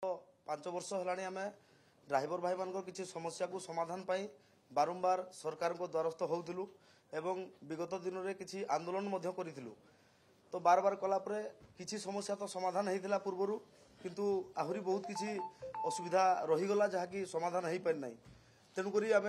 5 वर्ष है आम ड्राइवर भाई मान किसी समस्या को समाधान पाई बारंबार सरकार को द्वारस्थ होउथिलु एवं विगत दिन में किसी आंदोलन करूँ तो बार बार कलापर किसी समस्या तो समाधान होता पूर्वर किंतु आहरी बहुत किसी असुविधा रहीगला जहाँकि समाधान हो पारि ना तेणुक आम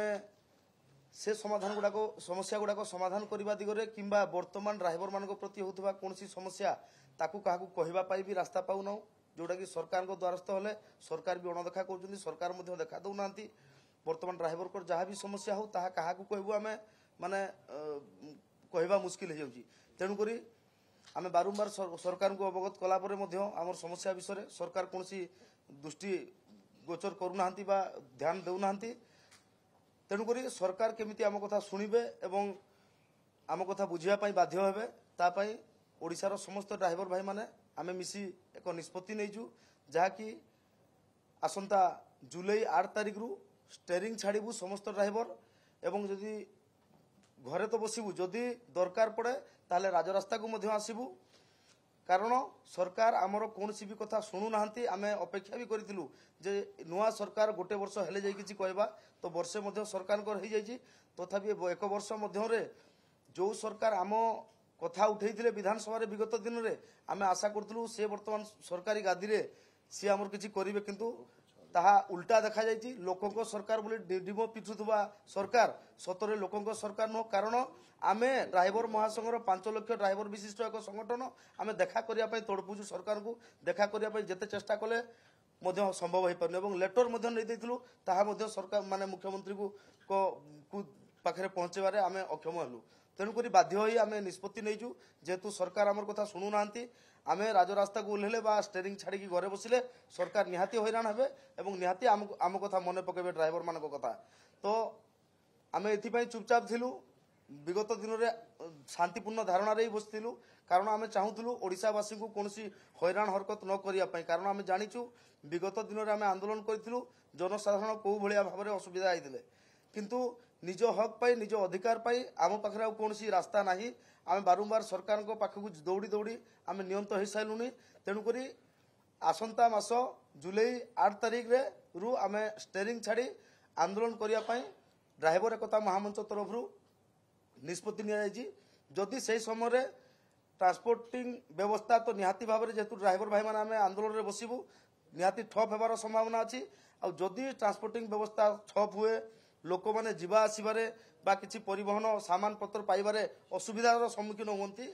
से समाधान गुड़ाक समस्या गुड़ाक समाधान करने दिगरे किंबा वर्तमान ड्राइवर मान प्रति होता कौन समस्या ताकू क्या कहवाई भी रास्ता पाऊना जोटा कि सरकार द्वारस्थ हेले सरकार भी अणदेखा कर सरकार देखा दौना बर्तमान ड्राइवर को जहाँ भी समस्या हो ताहा क्या कहबू आम माने कहवा मुस्किल हो तेणुक आम बारंबार सरकार को अवगत कलापर आम समस्या विषय सरकार कौन दृष्टि गोचर करूना ध्यान देना तेणुक सरकार केमिति आम कथा शुणवे एवं आम कथा बुझापी बाध्य हेबे तापाई ओडिशार समस्त ड्राइवर भाई माने आमे मिसी एक निष्पत्ति नहींचु जहाँकि आसंता जुलाई 8 तारिख रु स्टेरिंग छाड़बू समस्त ड्राइवर एवं जदि घरे तो बसबू जदि दरकार पड़े ताले राजरास्ता को आसबू कारण सरकार आमर कौन भी कथा शुणुना आम अपेक्षा भी करूँ जे नुआ सरकार गोटे वर्ष हेले जाई किछि कहबा तो वर्षे मध्य सरकार हो जाइए तथापि एक वर्ष मध्य जो सरकार आम कथा उठे विधानसभा विगत दिन में आम आशा करूँ से बर्तमान सरकारी गादी में सी आमर किसी करेंगे किंतु ताहा उल्टा देखा जाइए लोकों सरकार बोली डिम पिटुवा सरकार सतरे लोकों सरकार नुह कारण आम ड्राइवर महासंघर 5 लाख ड्राइवर विशिष्ट एक संगठन आम देखा करने तड़पुचु सरकार को देखा करने जिते चेष्टा कले संभव हो पारे लेटर नहीं सरकार माने मुख्यमंत्री को पाखे पहुंचबार आम अक्षम हलु तेणुक बाध्य आम निष्पत्ति नहींचु जेहेतु सरकार आमर कथा शुणुना आम राजरास्ता को ओह्लेले स्टेरिंग छाड़ी घरे बसिले सरकार निहाती हैरान हे और निहाती आम कथा मन पकेबे ड्राइवर मान कथा तो आम एथि चुपचाप थिलु विगत दिन में शांतिपूर्ण धारणा रे बसलु कारण आम चाहूलु ओडिशावासी को कौन हैरान हरकत न करने कारण आम जाचु विगत दिन में आम आंदोलन करूँ जनसाधारण कौ भाया भाव में असुविधा होते किंतु निज हक पाई निज अधिकार पाई आम पाखे कौन रास्ता ना आम बारंबार सरकार पाखक दौड़ी दौड़ी आम नियंत हो सारूनी तेणुक आसंता मास जुलाई 8 तारिख रु आम स्टेरिंग छाड़ी आंदोलन करने ड्राइवर एकता महामंच तरफ निष्पत्ति निदि से समय ट्रांसपोर्टिंग व्यवस्था तो निहाती भाव में जेहेतु ड्राइवर भाई मैंने आंदोलन में बसबू निहाती ठप होबार संभावना अच्छी आ जदि ट्रांसपोर्टिंग व्यवस्था ठप हुए लोक मैंने जीवा आसबारे बा किसी परिवहन सामान पत्र पाइबारे असुविधार सम्मुखीन होती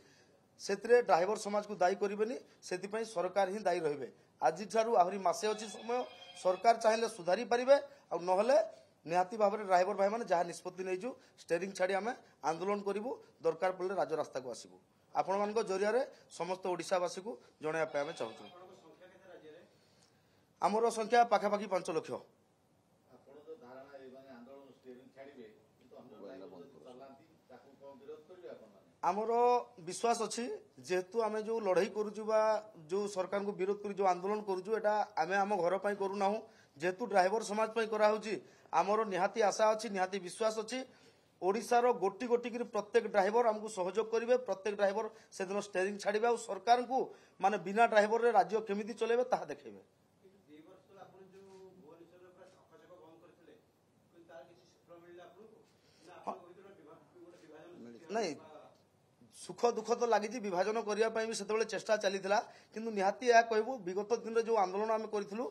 से ड्राइवर समाज को दायी करेनि से सरकार ही दायी रे आज आहरी मसे अच्छी समय सरकार चाहिए सुधारी पारे और नहले निहाती भाव में ड्राइवर भाई मैंने जहाँ निष्पत्ति नहीं स्टेरिंग छाड़ी आम आंदोलन करूँ दरकार पड़े राजरास्ता को आसबू आपण मान जरिया समस्त ओडिशावासी को जनवाई आम चाहूँ आमर संख्या पाखापाखि 5 लाख आमर विश्वास अच्छी जेहेतु आम जो लड़ाई करुचु जो सरकार को विरोध कर जो आंदोलन करुचु एटा आम आम घर पर करूना जेहेतु ड्राइवर समाज कराऊँगी आमर निहाती आशा अच्छी निहाती विश्वास अच्छी ओडिशार गोटी गोटी प्रत्येक ड्राइवर आमको सहयोग करेंगे प्रत्येक ड्राइवर से दिन स्टेरिंग छाड़े और सरकार को माने बिना ड्राइवर राज्य केमी चलेबे ताहा देखेबे नहीं सुख दुख तो लगी विभाजन करने भी से चेष्टा चली किंतु निहाती यह कहबू विगत दिन जो आंदोलन आम करूँ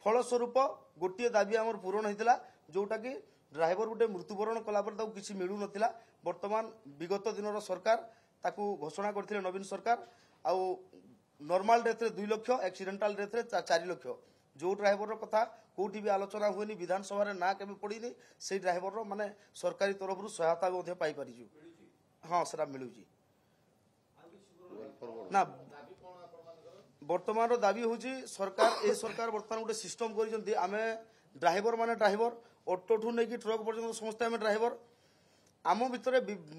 फलस्वरूप गोटे दाबी आमर पूरण होता जोटा कि ड्राइवर गोटे मृत्युवरण कलापर किसी मिलू ना बर्तमान विगत दिन सरकार ताकू घोषणा करते नवीन सरकार आउ normal death 2 lakh accidental death 4 lakh जो ड्राइवर कथा कौटी भी आलोचना हुए विधानसभा ना के पड़ी से ड्राइवर माने सरकारी तरफ सहायता पाई हाँ सर मिलू ना बर्तमान दाबी हूँ सरकार ए सरकार बर्तमान गोटे सिस्टम कर ड्राइवर माने ड्राइवर ऑटो ठू नहीं ट्रक पर्यटन समस्त आम ड्राइवर आम भितर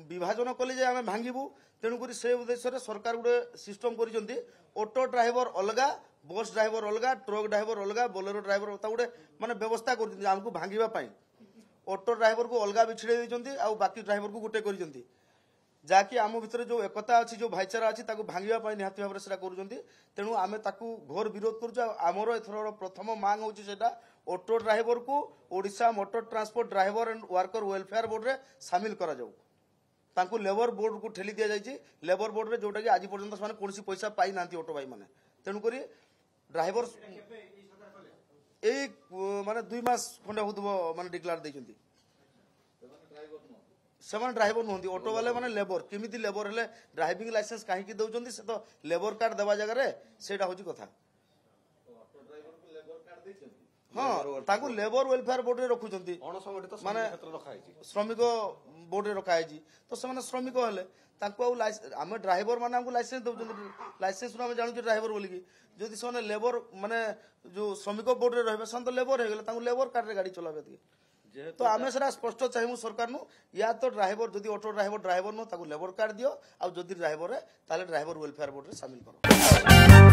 विभाजन कले जे आम भांगू तेणुक से उद्देश्य सरकार गोटे सिस्टम कर ऑटो ड्राइवर अलग बस ड्राइवर अलग ट्रक ड्राइवर अलग बोलेरो ड्राइवर गोटे माने व्यवस्था करमको भांगापी ऑटो ड्राइवर को अलग बिछड़े बाकी ड्राइवर को गोटे कर ଯାହାକି ଆମ ଭିତରେ ଯୋଉ ଏକତା ଅଛି ଯୋଉ ଭାଇଚାରା ଅଛି ତାକୁ ଭାଙ୍ଗିବା ପାଇଁ ନିହାତି ଭାବରେ ସେଟା କରୁଛନ୍ତି। ତେଣୁ ଆମେ ତାକୁ ଘୋର ବିରୋଧ କରୁଛୁ। ଆଉ ଆମର ଏଥର ପ୍ରଥମ ମାଙ୍ଗ ହଉଛି ସେଟା ଅଟୋ ଡ୍ରାଇଭରକୁ Odisha motor transport driver and worker welfare ବୋର୍ଡରେ ସାମିଲ କରାଯାଉ। ତାଙ୍କୁ ଲେବର ବୋର୍ଡକୁ ଠେଲି ଦିଆଯାଇଛି। ଲେବର ବୋର୍ଡରେ ଯୋଉଟାକି ଆଜି ପର୍ଯ୍ୟନ୍ତ ସେମାନେ କୌଣସି ପଇସା ପାଇନାହାନ୍ତି ଅଟୋ ଭାଇମାନେ। ତେଣୁକରି ଡ୍ରାଇଭର ଏଇ ମାନେ 2 ମାସ ଖଣ୍ଡେ ହଉଥିବ ମାନେ ଡିକ୍ଲାର ଦେଇଛନ୍ତି। ସେମାନେ ଡ୍ରାଇଭର ନୁହନ୍ତି, ଅଟୋ ବାଲା ମାନେ ଲେବର। କେମିତି ଲେବର ହେଲେ ଡ୍ରାଇଭିଂ ଲାଇସେନ୍ସ କାହିଁକି ଦଉଛନ୍ତି? ସେ ତ ଲେବର କାର୍ଡ ଦେବା ଜାଗାରେ ସେଇଟା ହଉଛି କଥା। ହଁ, ତାଙ୍କୁ ଲେବର ୱେଲଫେୟାର ବୋର୍ଡରେ ରଖୁଛନ୍ତି, ମାନେ ଶ୍ରମିକ ବୋର୍ଡରେ ରଖାଯାଇଛି। ତ ସେମାନେ ଶ୍ରମିକ ହେଲେ ତାଙ୍କୁ ଆଉ ଆମେ ଡ୍ରାଇଭର ମାନେ ଆମକୁ ଲାଇସେନ୍ସ ଦଉଛନ୍ତି, ଲାଇସେନ୍ସରୁ ଆମେ ଜାଣୁଛୁ ଡ୍ରାଇଭର ବୋଲିକି। ଯଦି ସେମାନେ ଲେବର ମାନେ ଯୋଉ ଶ୍ରମିକ ବୋର୍ଡରେ ରହିବେ ସେମାନେ ତ ଲେବର ହେଇଗଲେ, ତାଙ୍କୁ ଲେବର କାର୍ଡରେ ଗାଡି ଚଲାବେ। ତ ଆମେ ସେଟା ସ୍ପଷ୍ଟ ଚାହିଁବୁ ସରକାରନୁ, ୟା ତ ଡ୍ରାଇଭର ଯଦି ଅଟୋ ଡ୍ରାଇଭର ନୁହଁ ତାକୁ ଲେବର କାର୍ଡ ଦିଅ, ଆଉ ଯଦି ଡ୍ରାଇଭର ତାହେଲେ ଡ୍ରାଇଭର ୱେଲଫେୟାର ବୋର୍ଡରେ ସାମିଲ କର।